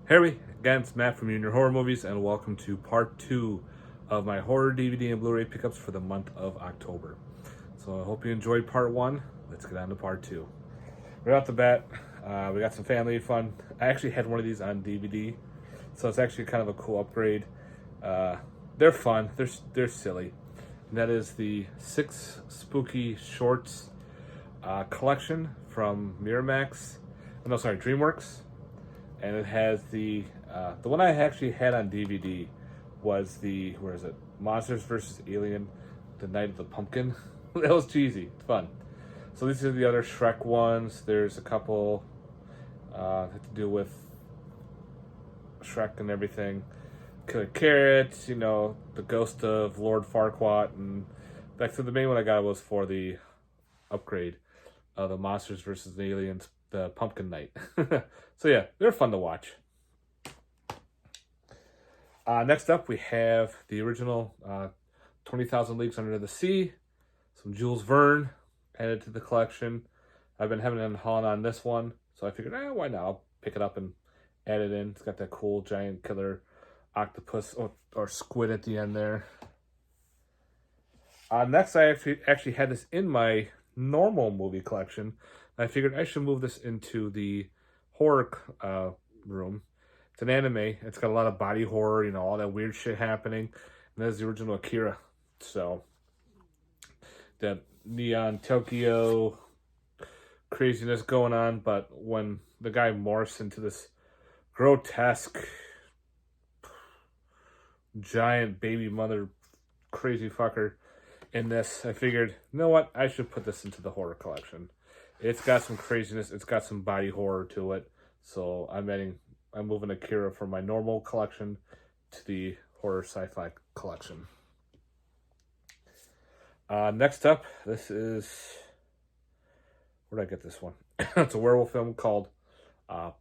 Hey again, it's Matt from Junior Horror Movies, and welcome to part 2 of my horror DVD and Blu-ray pickups for the month of October. So I hope you enjoyed part 1. Let's get on to part 2. Right off the bat, we got some family fun. I actually had one of these on DVD, so it's actually kind of a cool upgrade. They're fun. They're silly. And that is the 6 Spooky Shorts collection from DreamWorks. And it has the one I actually had on DVD was the, where is it? Monsters vs. Alien, The Night of the Pumpkin. That was cheesy. It's fun. So these are the other Shrek ones. There's a couple that have to do with Shrek and everything. Killer Carrots, the ghost of Lord Farquaad, and back to the main one I got was for the upgrade of the Monsters vs. the Aliens, the Pumpkin Night. So yeah, they're fun to watch. Next up, we have the original 20,000 Leagues Under the Sea. Some Jules Verne added to the collection. I've been having a haul on this one, so I figured, why not? I'll pick it up and add it in. It's got that cool giant killer octopus or squid at the end there. Next, I actually had this in my normal movie collection. I figured I should move this into the horror room. It's an anime. It's got a lot of body horror, all that weird shit happening. And that's the original Akira. So, that neon Tokyo craziness going on, but when the guy morphs into this grotesque giant baby mother crazy fucker in this, I figured, you know what? I should put this into the horror collection. It's got some craziness. It's got some body horror to it. So I'm moving Akira from my normal collection to the horror sci-fi collection. Next up, this is, where did I get this one? It's a werewolf film called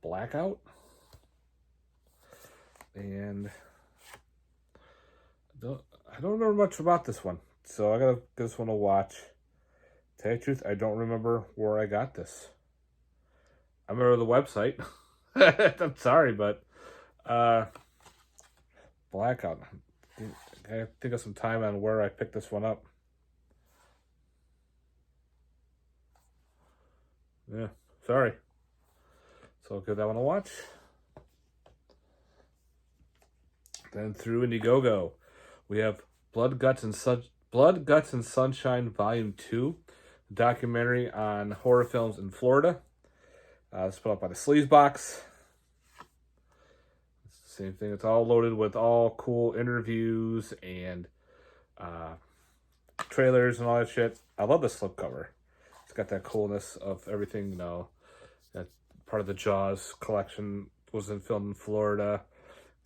Blackout. And I don't remember much about this one. So I gotta give this one a watch. To tell you the truth, I don't remember where I got this. I remember the website. I'm sorry, but Blackout. I think of some time on where I picked this one up. Yeah, sorry. So I'll give that one a watch. Then through Indiegogo, we have Blood, Guts, and Sunshine Volume 2, a documentary on horror films in Florida. It's put up by the Sleaze Box. It's the same thing. It's all loaded with all cool interviews and trailers and all that shit. I love the slipcover. It's got that coolness of everything, that part of the Jaws collection was filmed in Florida.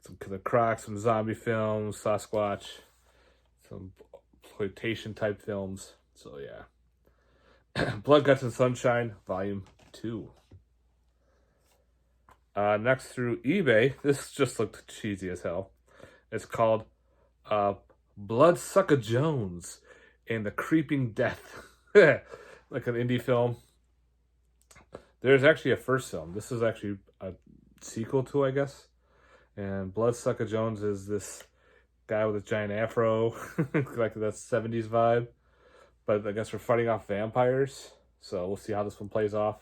Some Killer Crocs, some zombie films, Sasquatch, some exploitation type films. So yeah. Blood, Guts, and Sunshine, Volume 2. Next through eBay, this just looked cheesy as hell. It's called Bloodsucker Jones and the Creeping Death. Like an indie film. There's actually a first film. This is actually a sequel to, I guess. And Bloodsucker Jones is this guy with a giant afro, like that 70s vibe. But I guess we're fighting off vampires. So we'll see how this one plays off.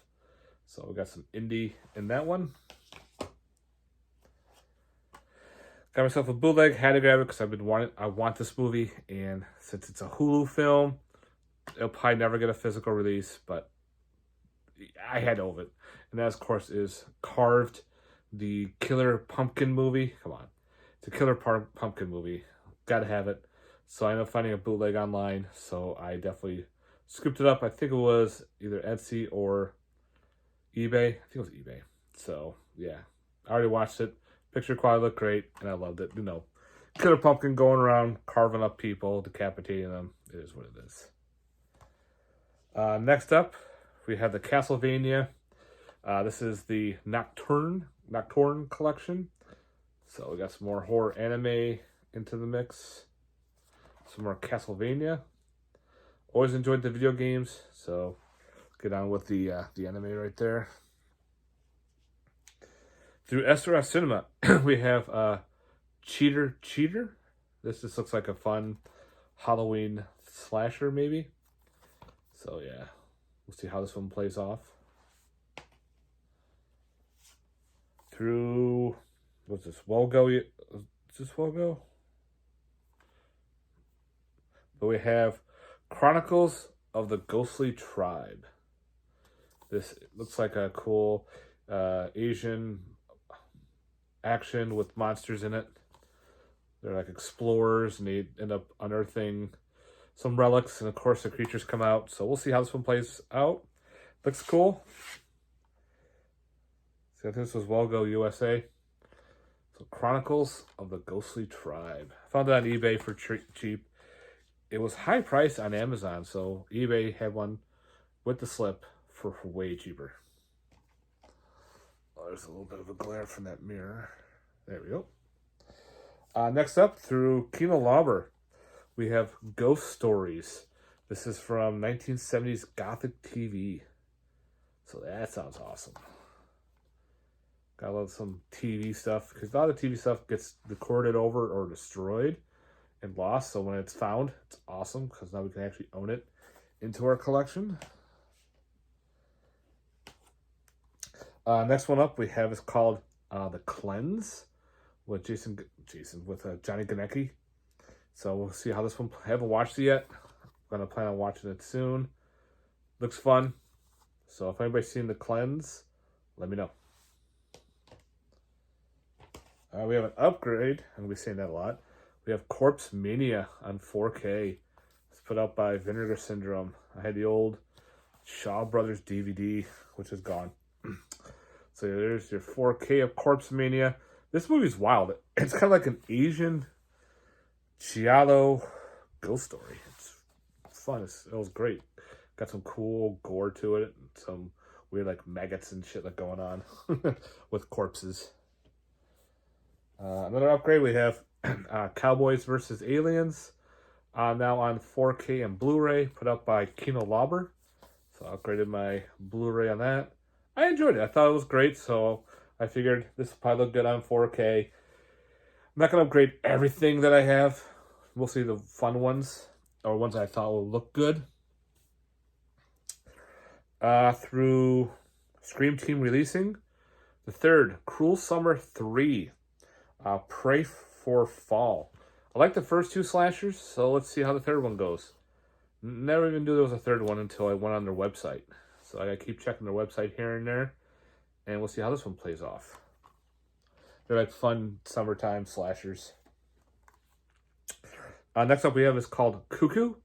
So we got some indie in that one. Got myself a bootleg, had to grab it because I want this movie, and since it's a Hulu film, it'll probably never get a physical release, but I had to own it. And that, of course, is Carved, the Killer Pumpkin movie. Come on. It's a Killer Pumpkin movie. Gotta have it. So I ended up finding a bootleg online, so I definitely scooped it up. I think it was either Etsy or eBay. I think it was eBay. So, yeah. I already watched it. Picture quality looked great, and I loved it. Killer Pumpkin going around, carving up people, decapitating them. It is what it is. Next up, we have the Castlevania. This is the Nocturne collection. So we got some more horror anime into the mix. Some more Castlevania. Always enjoyed the video games, so get on with the anime right there. Through SRS Cinema, we have Cheater. This just looks like a fun Halloween slasher, maybe. So yeah, we'll see how this one plays off. Through, what's this? Wogo? Is this Wogo? But we have Chronicles of the Ghostly Tribe. This looks like a cool Asian action with monsters in it. They're like explorers, and they end up unearthing some relics, and of course the creatures come out. So we'll see how this one plays out. Looks cool. So this was Wogo USA. So Chronicles of the Ghostly Tribe. Found it on eBay for cheap. It was high price on Amazon, so eBay had one with the slip for way cheaper. Oh, there's a little bit of a glare from that mirror. There we go. Next up, through Kino Lorber, we have Ghost Stories. This is from 1970s Gothic TV. So that sounds awesome. Got a lot of some TV stuff, because a lot of TV stuff gets recorded over or destroyed and lost. So when it's found, it's awesome, because now we can actually own it into our collection. Next one up we have is called The Cleanse with Johnny Ganecki. So we'll see how this one. I haven't watched it yet. I'm gonna plan on watching it soon. Looks fun. So if anybody's seen The Cleanse, let me know. We have an upgrade. I'm gonna be saying that a lot. We have Corpse Mania on 4K. It's put out by Vinegar Syndrome. I had the old Shaw Brothers DVD, which is gone. So there's your 4K of Corpse Mania. This movie's wild. It's kind of like an Asian giallo ghost story. It's fun. It was great. Got some cool gore to it. And some weird like maggots and shit like going on with corpses. Another upgrade, we have Cowboys versus Aliens. Now on 4K and Blu-ray, put up by Kino Lorber. So I upgraded my Blu-ray on that. I enjoyed it. I thought it was great, so I figured this will probably look good on 4K. I'm not going to upgrade everything that I have. We'll see the fun ones, or ones I thought will look good. Through Scream Team releasing, the third, Cruel Summer 3, Pray for Fall. I like the first two slashers, so let's see how the third one goes. Never even knew there was a third one until I went on their website. So I gotta keep checking their website here and there, and we'll see how this one plays off. They're like fun summertime slashers. Next up we have is called Cuckoo.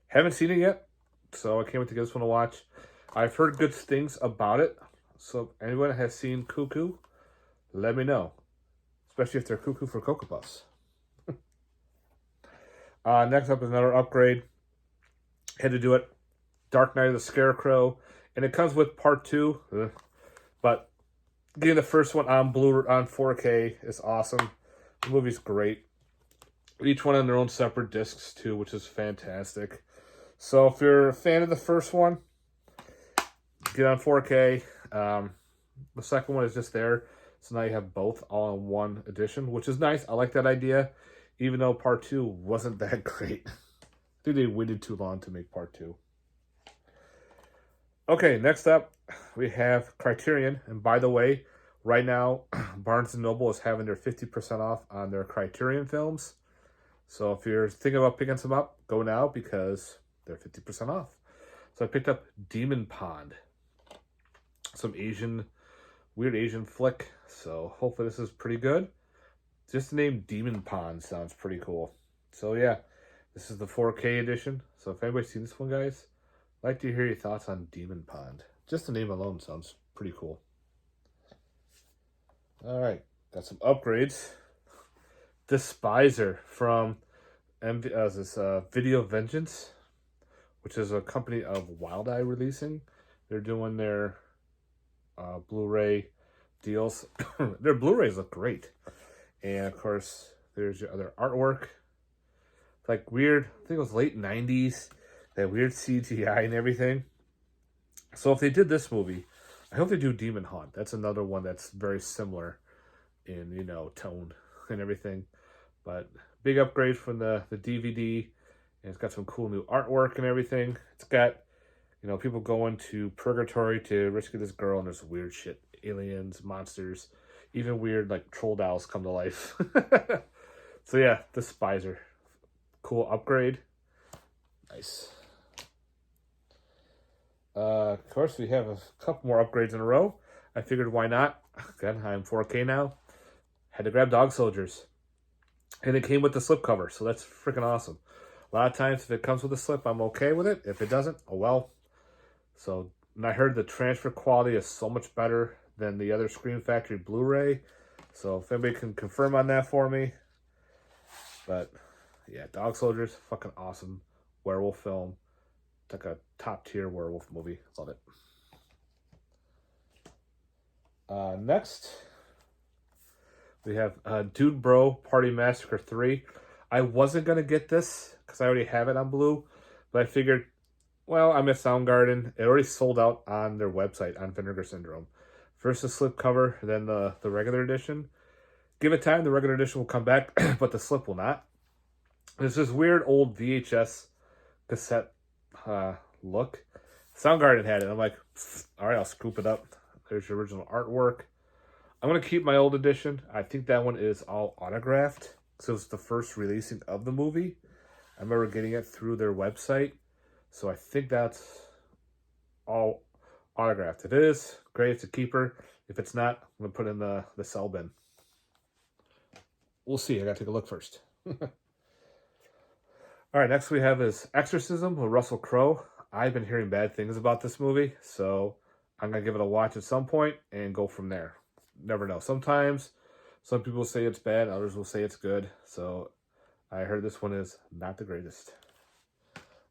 Haven't seen it yet, so I can't wait to get this one to watch. I've heard good things about it, so if anyone has seen Cuckoo, let me know. Especially if they're cuckoo for Cocoa Puffs. Next up is another upgrade. Had to do it. Dark Night of the Scarecrow. And it comes with part 2. But getting the first one on 4K is awesome. The movie's great. Each one on their own separate discs too, which is fantastic. So if you're a fan of the first one, get on 4K. The second one is just there. So now you have both all in one edition, which is nice. I like that idea, even though part 2 wasn't that great. I think they waited too long to make part 2. Okay, next up, we have Criterion. And by the way, right now, Barnes & Noble is having their 50% off on their Criterion films. So if you're thinking about picking some up, go now because they're 50% off. So I picked up Demon Pond. Some weird Asian flick. So hopefully this is pretty good. Just the name Demon Pond sounds pretty cool. So yeah, this is the 4K edition. So if anybody's seen this one, guys, I'd like to hear your thoughts on Demon Pond. Just the name alone sounds pretty cool. Alright, got some upgrades. Despiser from Video Vengeance, which is a company of Wild Eye releasing. They're doing their Blu-ray deals. Their Blu-rays look great. And of course, there's your other artwork. It's like weird, I think it was late 90s, that weird CGI and everything. So if they did this movie, I hope they do Demon Hunt. That's another one that's very similar in, tone and everything. But big upgrade from the DVD. And it's got some cool new artwork and everything. It's got, people going to purgatory to rescue this girl, and there's weird shit. Aliens, monsters, even weird, like, troll dolls come to life. So yeah, the Despiser. Cool upgrade. Nice. Of course, we have a couple more upgrades in a row. I figured, why not? Again, I'm 4K now. Had to grab Dog Soldiers. And it came with the slipcover, so that's freaking awesome. A lot of times, if it comes with a slip, I'm okay with it. If it doesn't, oh well. So, and I heard the transfer quality is so much better than the other Scream Factory Blu-ray. So, if anybody can confirm on that for me. But, yeah, Dog Soldiers, fucking awesome werewolf film. It's like a top-tier werewolf movie. Love it. Next, we have Dude Bro Party Massacre 3. I wasn't going to get this because I already have it on Blue, but I figured, well, I'm at Soundgarden. It already sold out on their website on Vinegar Syndrome. First the slipcover, then the regular edition. Give it time, the regular edition will come back, but the slip will not. There's this weird old VHS cassette look. Soundgarden had it. I'm like, all right, I'll scoop it up. There's your original artwork. I'm going to keep my old edition. I think that one is all autographed. So it's the first releasing of the movie. I remember getting it through their website. So I think that's all autographed. If it is, great, it's a keeper. If it's not, I'm going to put it in the sell bin. We'll see. I got to take a look first. All right, next we have is Exorcism with Russell Crowe. I've been hearing bad things about this movie, so I'm going to give it a watch at some point and go from there. Never know. Sometimes some people say it's bad, others will say it's good. So I heard this one is not the greatest.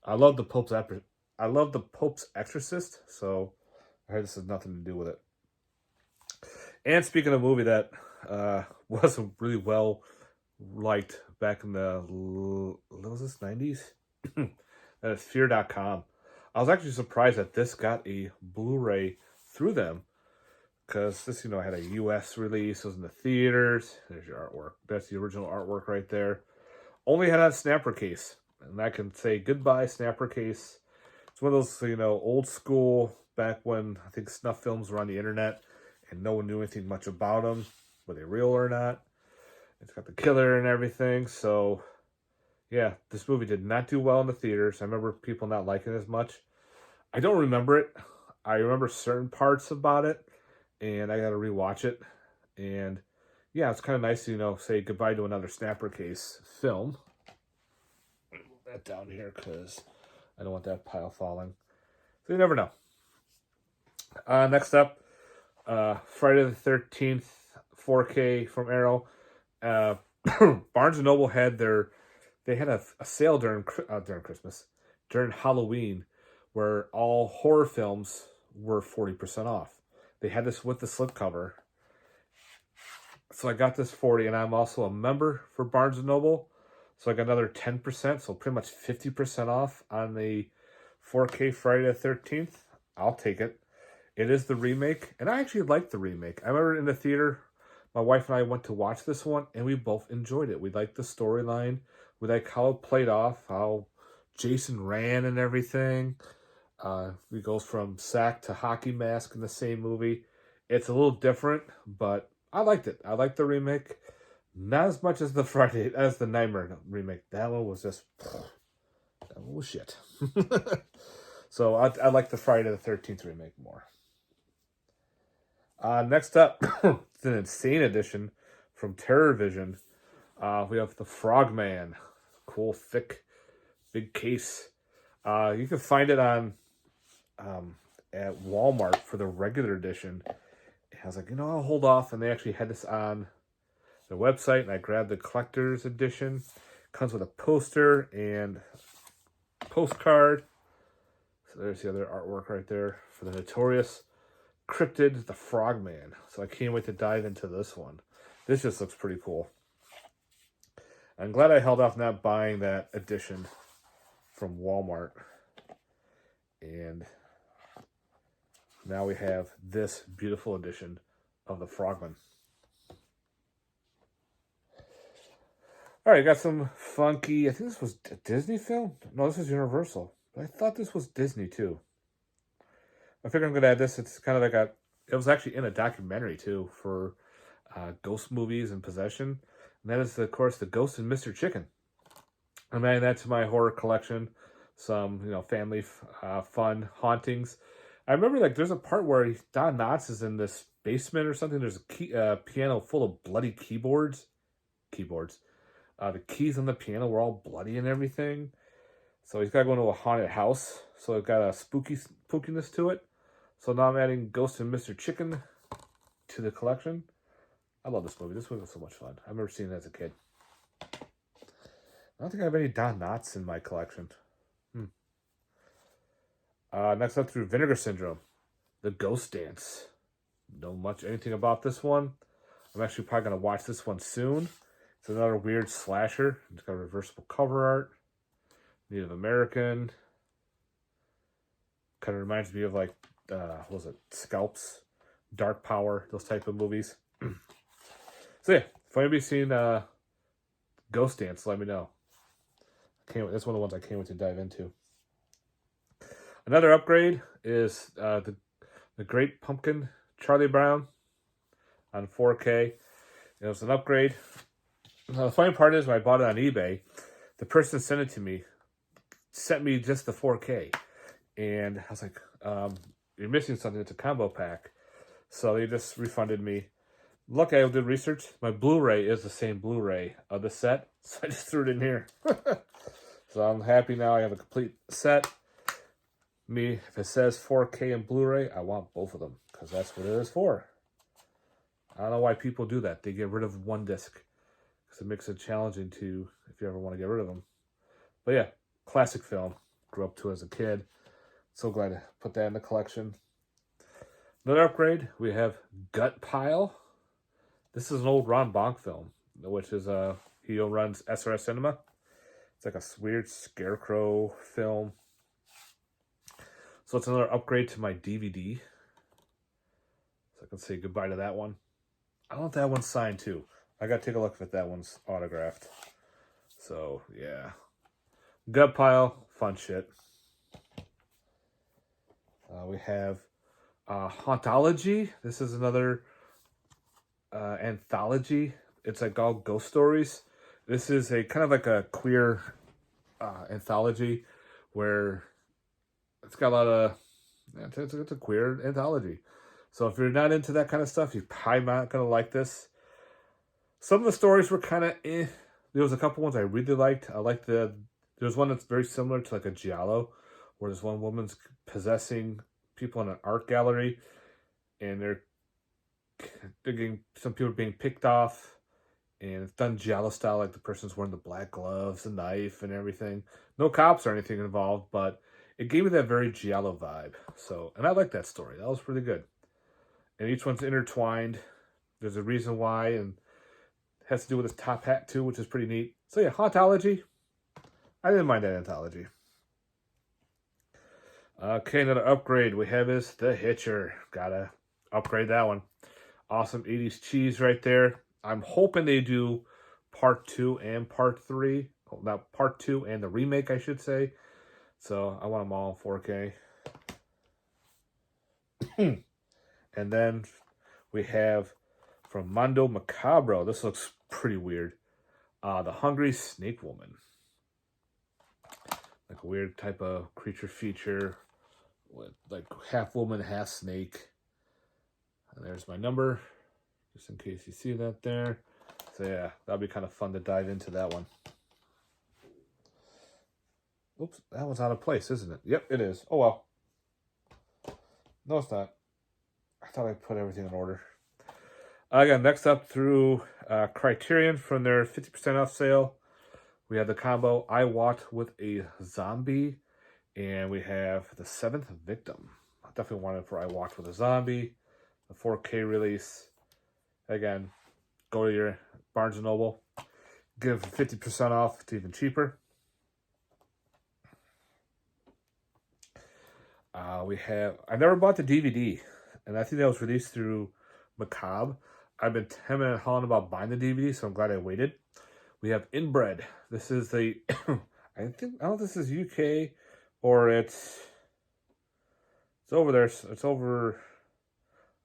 I love the Pope's Exorcist, so I heard this has nothing to do with it. And speaking of a movie that wasn't really well liked back in the, what was this, 90s? That is Fear.com. I was actually surprised that this got a Blu-ray through them, because this, had a U.S. release. It was in the theaters. There's your artwork. That's the original artwork right there. Only had a snapper case. And I can say goodbye, snapper case. It's one of those, old school, back when I think snuff films were on the internet and no one knew anything much about them, were they real or not. It's got the killer and everything. So, yeah, this movie did not do well in the theaters. I remember people not liking it as much. I don't remember it. I remember certain parts about it, and I got to rewatch it. And, yeah, it's kind of nice to, say goodbye to another snapper case film. Move that down here because I don't want that pile falling. So you never know. Next up, Friday the 13th, 4K from Arrow. Barnes & Noble had they had a sale during Christmas, during Halloween, where all horror films were 40% off. They had this with the slipcover. So I got this 40, and I'm also a member for Barnes & Noble. So I got another 10%, so pretty much 50% off on the 4K Friday the 13th. I'll take it. It is the remake, and I actually liked the remake. I remember in the theater, my wife and I went to watch this one, and we both enjoyed it. We liked the storyline. We liked how it played off, how Jason ran and everything. He goes from sack to hockey mask in the same movie. It's a little different, but I liked it. I liked the remake. Not as much as the Nightmare remake. That one was just, that one was shit. So I like the Friday the 13th remake more. Next up, it's an insane edition from Terror Vision. We have the Frogman. Cool, thick, big case. You can find it on at Walmart for the regular edition. I was like, I'll hold off. And they actually had this on their website, and I grabbed the collector's edition. Comes with a poster and postcard. So there's the other artwork right there for the notorious cryptid, the Frogman. So I can't wait to dive into this one. This just looks pretty cool. I'm glad I held off not buying that edition from Walmart. And now we have this beautiful edition of the Frogman. All right, got some funky, I think this was a Disney film? No, this was Universal. But I thought this was Disney too. I figure I'm going to add this. It's kind of like it was actually in a documentary too for ghost movies and possession. And that is, of course, The Ghost and Mr. Chicken. I'm adding that to my horror collection. Some, family fun hauntings. I remember, like, there's a part where Don Knotts is in this basement or something. There's a piano full of bloody keyboards. The keys on the piano were all bloody and everything. So he's got to go into a haunted house. So it's got a spookiness to it. So now I'm adding Ghost and Mr. Chicken to the collection. I love this movie. This movie was so much fun. I remember seeing it as a kid. I don't think I have any Don Knotts in my collection. Next up, through Vinegar Syndrome, The Ghost Dance. Know anything about this one. I'm actually probably going to watch this one soon. It's another weird slasher. It's got reversible cover art. Native American. Kind of reminds me of, like, what was it? Scalps, Dark Power, those type of movies. So yeah, if anybody's seen Ghost Dance, let me know. That's one of the ones I can't wait to dive into. Another upgrade is the Great Pumpkin Charlie Brown on 4K. It was an upgrade. Now, the funny part is when I bought it on eBay, the person sent it to me, sent me just the 4K. And I was like, you're missing something. It's a combo pack. So they just refunded me. Look, I did research. My Blu-ray is the same Blu-ray of the set. So I just threw it in here. So I'm happy now. I have a complete set. If it says 4K and Blu-ray, I want both of them. Because that's what it is for. I don't know why people do that. They get rid of one disc. Because it makes it challenging to, if you ever want to get rid of them. But yeah, classic film. Grew up to as a kid. So glad to put that in the collection. Another upgrade, we have Gutpile. This is an old Ron Bonk film, which is, he runs SRS Cinema. It's like a weird scarecrow film. So it's another upgrade to my DVD. So I can say goodbye to that one. I don't know if that one's signed too. I got to take a look if that one's autographed. So, yeah. Gutpile, fun shit. We have Hauntology. This is another anthology. It's like all ghost stories. This is a kind of like a queer anthology where it's got a lot of... It's a queer anthology. So if you're not into that kind of stuff, you're probably not going to like this. Some of the stories were kind of eh. There was a couple ones I really liked. There's one that's very similar to like a giallo, where this one woman's possessing people in an art gallery, and they're getting, some people are being picked off, and it's done giallo style, like the person's wearing the black gloves, the knife, and everything. No cops or anything involved, but it gave me that very giallo vibe. So, and I like that story. That was pretty good. And each one's intertwined. There's a reason why, and it has to do with his top hat too, which is pretty neat. So yeah, Hauntology. I didn't mind that anthology. Okay, another upgrade we have is the Hitcher. Gotta upgrade that one. Awesome 80s cheese right there. I'm hoping they do part 2 and part 3. Oh, not part 2 and the remake, I should say. So I want them all in 4K. And then we have from Mando Macabro. This looks pretty weird. The Hungry Snake Woman. Like a weird type of creature feature with like half woman, half snake. And there's my number, just in case you see that there. So yeah, that'll be kind of fun to dive into that one. Oops, that one's out of place, isn't it? Yep, it is. Oh well. No, it's not. I thought I put everything in order. Again, next up through Criterion from their 50% off sale. We have the combo I Walked with a Zombie, and we have The Seventh Victim. I definitely wanted for I Walked with a Zombie, the 4K release. Again, go to your Barnes & Noble, give 50% off. It's even cheaper. I never bought the DVD, and I think that was released through Macabre. I've been hemming and hawing about buying the DVD, so I'm glad I waited. We have Inbred. This is the, I don't know if this is UK or it's over there. It's over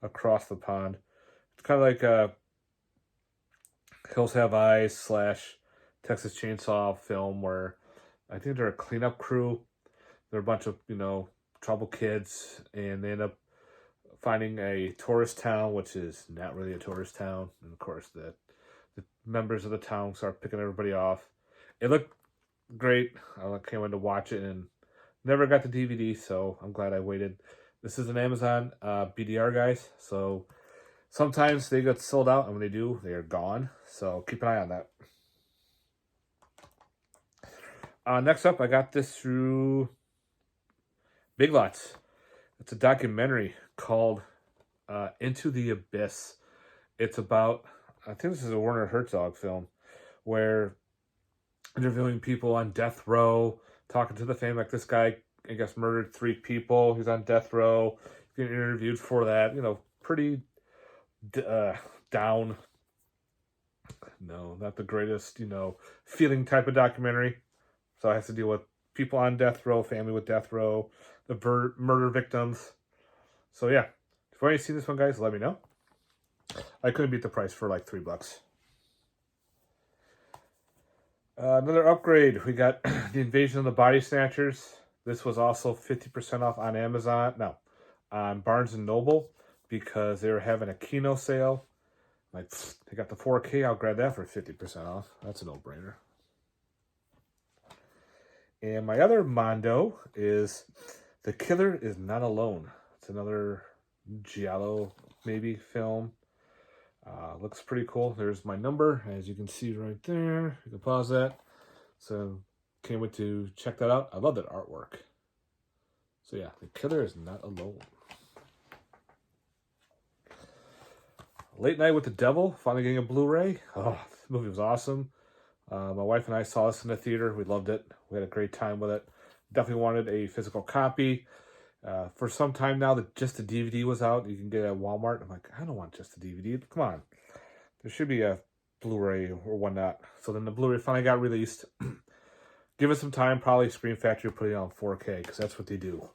across the pond. It's kind of like Hills Have Eyes / Texas Chainsaw film where I think they're a cleanup crew. They're a bunch of, trouble kids, and they end up finding a tourist town, which is not really a tourist town. And of course, the members of the town start picking everybody off. It looked great. I can't wait to watch it, and never got the DVD, so I'm glad I waited. This is an Amazon BDR, guys, so sometimes they get sold out, and when they do, they are gone. So keep an eye on that. Next up, I got this through Big Lots. It's a documentary called Into the Abyss. It's about, I think this is a Werner Herzog film, where interviewing people on death row, talking to the family. Like this guy, I guess, murdered 3 people. He's on death row. Getting interviewed for that. Pretty down. No, not the greatest, feeling type of documentary. So I have to deal with people on death row, family with death row, the murder victims. So yeah, if you haven't seen this one, guys, let me know. I couldn't beat the price for like $3. Another upgrade. We got the Invasion of the Body Snatchers. This was also 50% off on Amazon. No, on Barnes & Noble, because they were having a Kino sale. Like, they got the 4K. I'll grab that for 50% off. That's a no-brainer. And my other Mando is The Killer Is Not Alone. It's another giallo, maybe, film. Looks pretty cool. There's my number, as you can see right there. You can pause that. So, can't wait to check that out. I love that artwork. So yeah, The Killer Is Not Alone. Late Night with the Devil, finally getting a Blu-ray. Oh, this movie was awesome. My wife and I saw this in the theater. We loved it. We had a great time with it. Definitely wanted a physical copy. For some time now, just the DVD was out. You can get it at Walmart. I'm like, I don't want just the DVD. Come on. There should be a Blu-ray or whatnot. So then the Blu-ray finally got released. Give it some time. Probably Scream Factory will put it on 4K because that's what they do.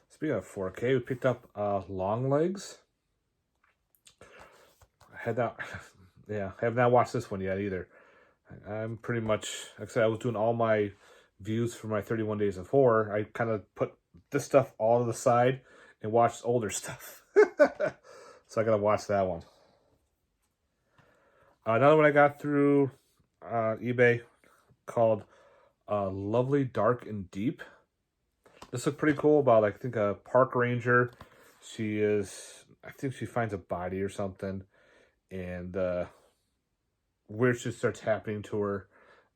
Speaking of 4K, we picked up Long Legs. I have not watched this one yet either. I'm pretty much, like I said, I was doing all my views for my 31 Days of Horror. I kind of put this stuff all to the side and watched older stuff. So I got to watch that one. Another one I got through eBay called Lovely, Dark, and Deep. This looked pretty cool about, I think, a park ranger. I think she finds a body or something. And weird shit starts happening to her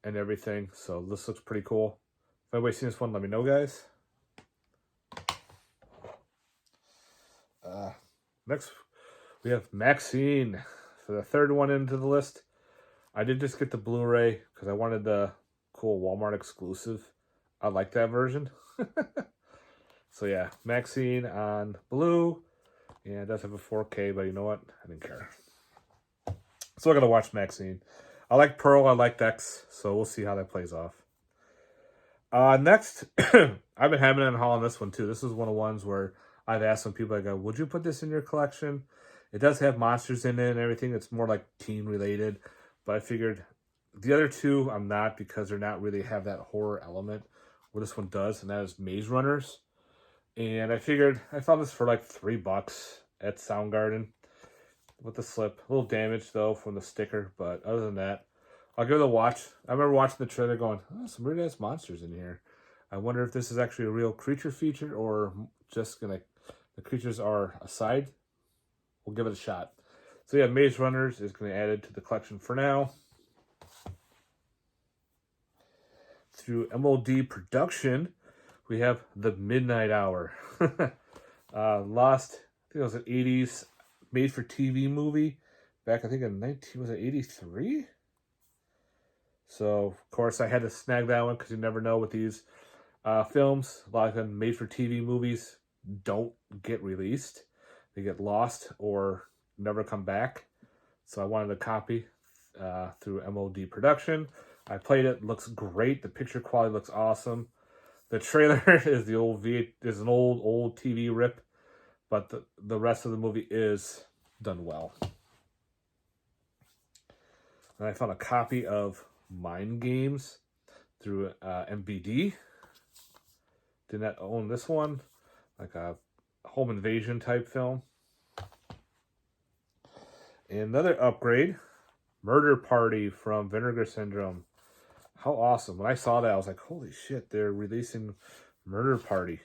and everything. So this looks pretty cool. If anybody's seen this one, let me know, guys. Next, we have Maxine for the third one into the list. I did just get the Blu-ray because I wanted the cool Walmart exclusive. I like that version. So yeah, Maxine on Blue. Yeah, it does have a 4K, but you know what? I didn't care. So I gotta watch Maxine. I like Pearl, I like Dex, so we'll see how that plays off. Next, I've been having and hauling this one too. This is one of the ones where I've asked some people, I go, would you put this in your collection? It does have monsters in it and everything. It's more like teen related, but I figured the other two I'm not, because they're not really have that horror element where this one does, and that is Maze Runners. And I figured I found this for like $3 at Soundgarden with the slip. A little damage though from the sticker, but other than that, I'll give it a watch. I remember watching the trailer going, oh, some weird ass monsters in here. I wonder if this is actually a real creature feature or just the creatures are a side. We'll give it a shot. So yeah, Maze Runners is gonna add it to the collection for now. Through MOD Production, we have The Midnight Hour. Lost, I think it was an 80s made-for-TV movie back, I think, in 83? So, of course, I had to snag that one because you never know with these films. A lot of them made-for-TV movies don't get released. They get lost or never come back. So I wanted a copy through MOD production. I played it. Looks great. The picture quality looks awesome. The trailer is an old TV rip, but the rest of the movie is done well. And I found a copy of Mind Games through MBD. Did not own this one, like a home invasion type film. And another upgrade, Murder Party from Vinegar Syndrome. How awesome. When I saw that, I was like, holy shit, they're releasing Murder Party.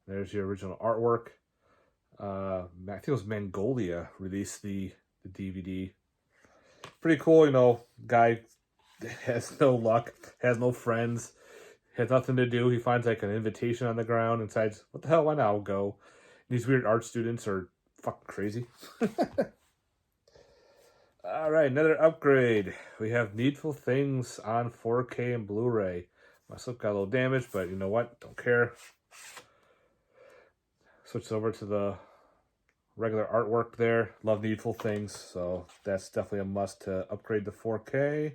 There's the original artwork. I think it was Mongolia released the DVD. Pretty cool, you know, guy has no luck, has no friends, has nothing to do. He finds like an invitation on the ground and decides, what the hell, why not? I'll go. And these weird art students are fucking crazy. All right, another upgrade. We have Needful Things on 4K and Blu-ray. My slip got a little damaged, but you know what? Don't care. Switched over to the regular artwork there. Love Needful Things, so that's definitely a must to upgrade to 4K.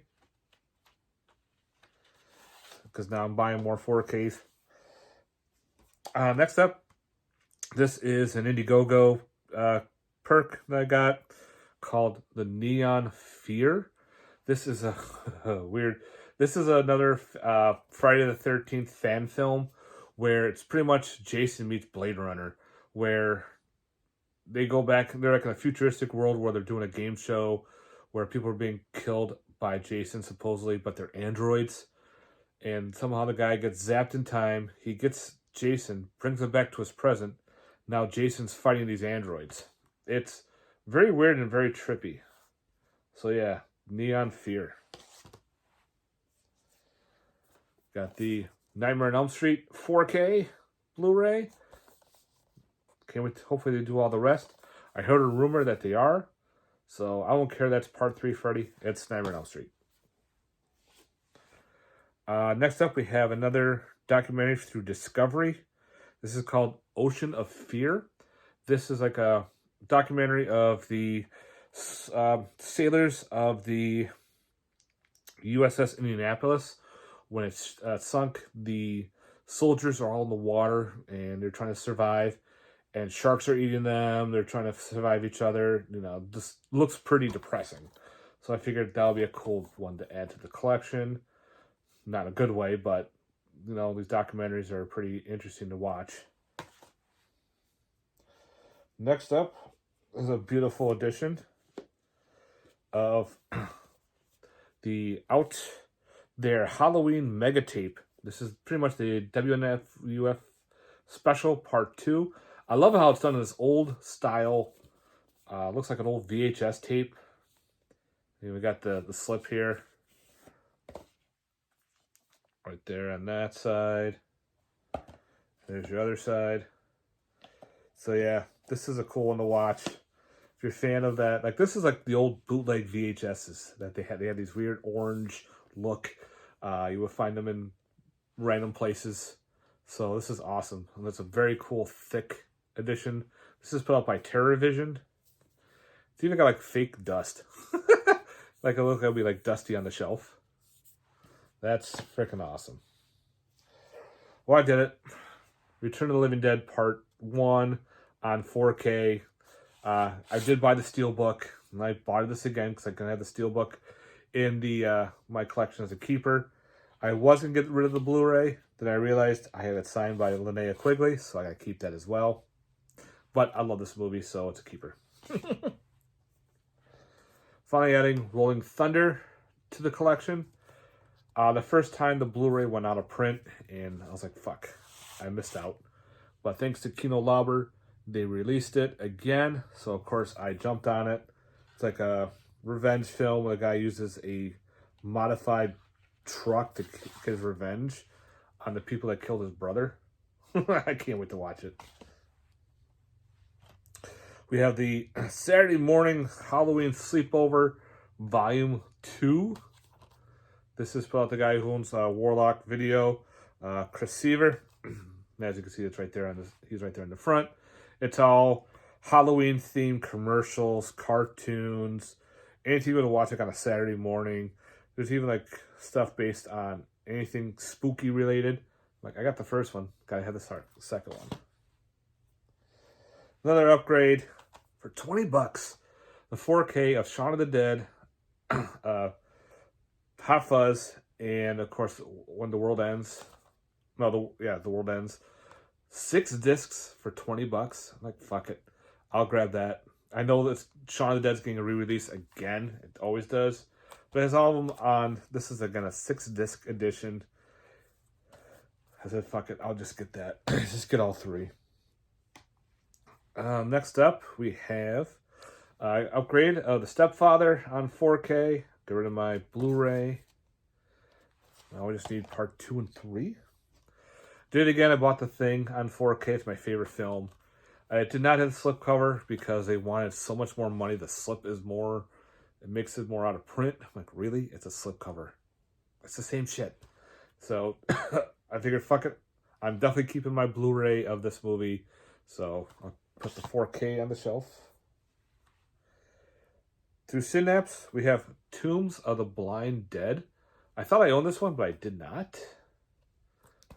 Because now I'm buying more 4Ks. Next up, this is an Indiegogo perk that I got called the Neon Fear. This is a weird. This is another Friday the 13th fan film where it's pretty much Jason meets Blade Runner, where they go back. They're like in a futuristic world where they're doing a game show where people are being killed by Jason supposedly, but they're androids. And somehow the guy gets zapped in time. He gets Jason, brings him back to his present. Now Jason's fighting these androids. It's very weird and very trippy. So yeah, Neon Fear. Got the Nightmare on Elm Street 4K Blu-ray. Can't wait. Hopefully they do all the rest. I heard a rumor that they are. So I won't care. That's part 3, Freddy. It's Nightmare on Elm Street. Next up, we have another documentary through Discovery. This is called Ocean of Fear. This is like a documentary of the sailors of the USS Indianapolis. When it's sunk, the soldiers are all in the water and they're trying to survive. And sharks are eating them. They're trying to survive each other. You know, this looks pretty depressing. So I figured that would be a cool one to add to the collection. Not a good way, but, you know, these documentaries are pretty interesting to watch. Next up is a beautiful edition of the Out There Halloween Mega Tape. This is pretty much the WNF Special Part 2. I love how it's done in this old style. Looks like an old VHS tape. And we got the slip here. Right there on that side. There's your other side. So yeah, this is a cool one to watch. If you're a fan of that, like this is like the old bootleg VHSs that they had. They had these weird orange look. You would find them in random places. So this is awesome. And it's a very cool, thick edition. This is put out by TerraVision. It's even got like fake dust. Like it looks like it'll be like dusty on the shelf. That's freaking awesome. Well, I did it. Return of the Living Dead Part 1 on 4K. I did buy the Steelbook, and I bought this again because I can have the Steelbook in the my collection as a keeper. I was going to get rid of the Blu-ray. Then I realized I had it signed by Linnea Quigley, so I got to keep that as well. But I love this movie, so it's a keeper. Finally adding Rolling Thunder to the collection. The first time the Blu-ray went out of print, and I was like, fuck, I missed out. But thanks to Kino Lorber, they released it again. So, of course, I jumped on it. It's like a revenge film where a guy uses a modified truck to get his revenge on the people that killed his brother. I can't wait to watch it. We have the Saturday Morning Halloween Sleepover Volume 2. This is about the guy who owns Warlock Video. Chris Seaver. As you can see, it's right there on this. He's right there in the front. It's all Halloween themed commercials, cartoons, anything you would watch like on a Saturday morning. There's even like stuff based on anything spooky related. Like I got the first one, gotta have the second one. Another upgrade for $20. The 4K of Shaun of the Dead, Hot Fuzz, and of course When the World Ends. No, The World Ends. 6 discs for $20. I'm like, fuck it, I'll grab that. I know that Shaun of the Dead's getting a re-release again. It always does. But it has all of them on. This is again a 6-disc edition. I said, fuck it, I'll just get that. Just get all 3. Next up, we have upgrade of the Stepfather on 4K. Get rid of my Blu-ray. Now we just need part 2 and 3. Did it again. I bought The Thing on 4K. It's my favorite film. I did not have the slipcover because they wanted so much more money. The slip is more, it makes it more out of print. I'm like, really? It's a slipcover. It's the same shit. So I figured, fuck it. I'm definitely keeping my Blu-ray of this movie. So I'll put the 4K on the shelf. Through Synapse, we have Tombs of the Blind Dead. I thought I owned this one, but I did not.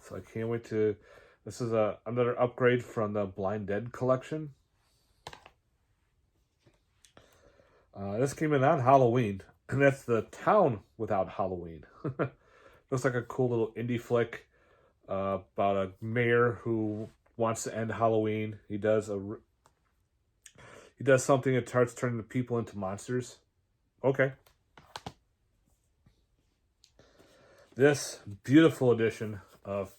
So I can't wait to... This is another upgrade from the Blind Dead collection. This came in on Halloween. And that's The Town Without Halloween. Looks like a cool little indie flick about a mayor who wants to end Halloween. He does something that starts turning the people into monsters. Okay. This beautiful edition of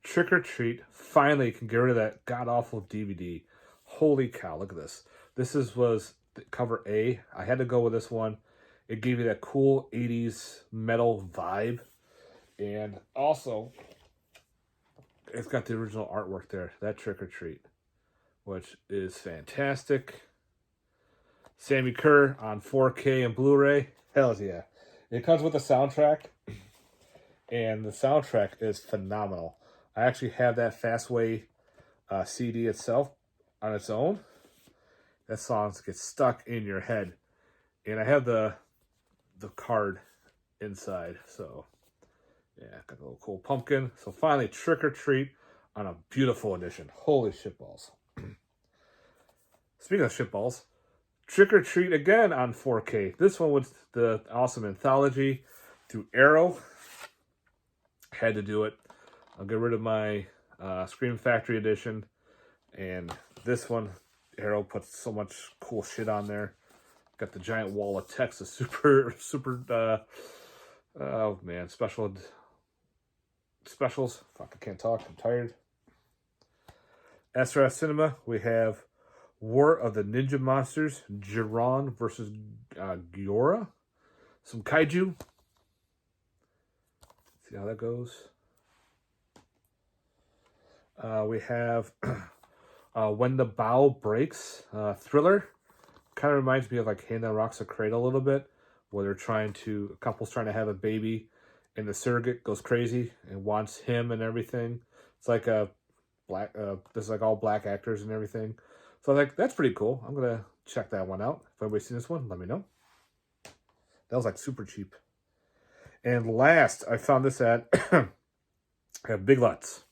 Trick or Treat finally can get rid of that god-awful DVD. Holy cow, look at this. This was the cover A. I had to go with this one. It gave you that cool 80s metal vibe. And also, it's got the original artwork there. That Trick or Treat, which is fantastic. Sammy Kerr on 4K and Blu-ray. Hells yeah. It comes with a soundtrack. And the soundtrack is phenomenal. I actually have that Fastway CD itself on its own. That song gets stuck in your head. And I have the card inside. So, yeah, got a little cool pumpkin. So finally, Trick or Treat on a beautiful edition. Holy shitballs. Speaking of shitballs, Trick or Treat again on 4K. This one was the awesome anthology through Arrow. Had to do it. I'll get rid of my Scream Factory edition. And this one, Arrow puts so much cool shit on there. Got the giant wall of text, the super, oh man, specials. Fuck, I can't talk, I'm tired. SRS Cinema, we have War of the Ninja Monsters, Jiron versus Giora. Some kaiju. See how that goes. We have When the Bow Breaks, thriller. Kind of reminds me of like Hand That Rocks the Cradle a little bit, where a couple's trying to have a baby, and the surrogate goes crazy and wants him and everything. It's like this is like all black actors and everything. So I'm like, that's pretty cool. I'm gonna check that one out. If anybody's seen this one, let me know. That was like super cheap. And last, I found this at Big Lots.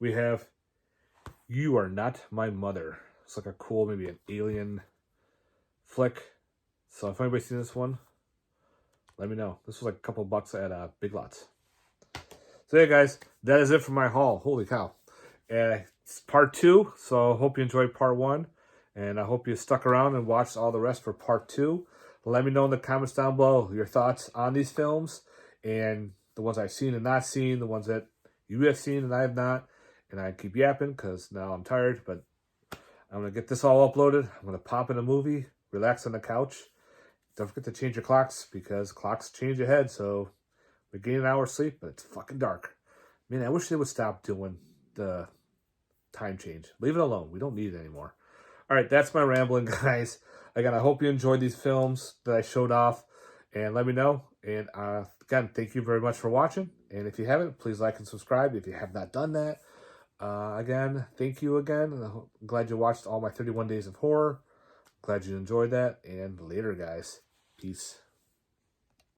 We have You Are Not My Mother. It's like a cool, maybe an alien flick. So if anybody's seen this one, let me know. This was like a couple bucks at Big Lots. So yeah, guys, that is it for my haul. Holy cow. It's part 2, so I hope you enjoyed part 1. And I hope you stuck around and watched all the rest for part 2. Let me know in the comments down below your thoughts on these films. And the ones I've seen and not seen. The ones that you have seen and I have not. And I keep yapping because now I'm tired. But I'm going to get this all uploaded. I'm going to pop in a movie. Relax on the couch. Don't forget to change your clocks because clocks change ahead. So we gain an hour's sleep, but it's fucking dark. Man, I wish they would stop doing the time change. Leave it alone. We don't need it anymore. All right, that's my rambling, guys. Again, I hope you enjoyed these films that I showed off. And let me know. And again, thank you very much for watching. And if you haven't, please like and subscribe if you have not done that. Again, thank you again. I'm glad you watched all my 31 Days of Horror. Glad you enjoyed that. And later, guys. Peace.